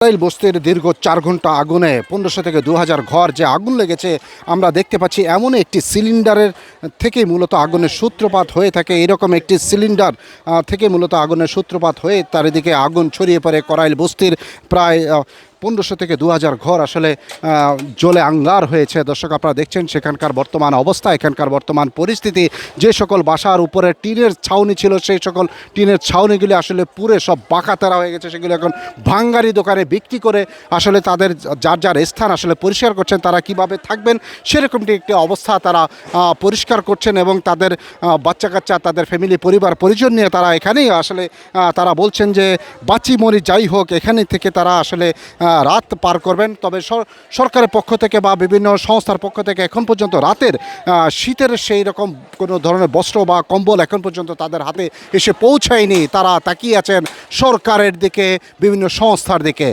করাইল বস্তির দীর্ঘ 4 ঘন্টা আগুনে 1500 থেকে 2000 ঘর যে আগুন লেগেছে আমরা দেখতে পাচ্ছি। এমন একটি সিলিন্ডারের থেকেই মূলত আগুনের সূত্রপাত হয়ে থাকে। এরকম একটি সিলিন্ডার থেকে মূলত আগুনের সূত্রপাত হয়ে চারিদিকে আগুন ছড়িয়ে পড়ে করাইল বস্তির প্রায় 1500 থেকে 2000 ঘর আসলে জ্বলে আঙ্গার হয়েছে। দর্শক, আপনারা দেখছেন সেখানকার বর্তমান অবস্থা, এখানকার বর্তমান পরিস্থিতি। যে সকল বাসার উপরে টিনের ছাউনি ছিল সেই সকল টিনের ছাউনিগুলি আসলে পুরে সব বাঁকাতেরা হয়ে গেছে। সেগুলো এখন ভাঙ্গারি দোকানে বিক্রি করে আসলে তাদের যার যার স্থান আসলে পরিষ্কার করছেন। তারা কিভাবে থাকবেন সেরকমটি একটি অবস্থা তারা পরিষ্কার করছেন এবং তাদের বাচ্চা কাচ্চা, তাদের ফ্যামিলি, পরিবার পরিজন নিয়ে তারা এখানেই আসলে তারা বলছেন যে বাঁচি মরি যাই হোক, এখানে থেকে তারা আসলে রাত পার করবেন। তবে সরকারের পক্ষ থেকে বা বিভিন্ন সংস্থার পক্ষ থেকে এখন পর্যন্ত রাতের শীতের সেই রকম কোনো ধরনের বস্ত্র বা কম্বল এখন পর্যন্ত তাদের হাতে এসে পৌঁছায়নি। তারা তাকিয়ে আছেন সরকারের দিকে, বিভিন্ন সংস্থার দিকে।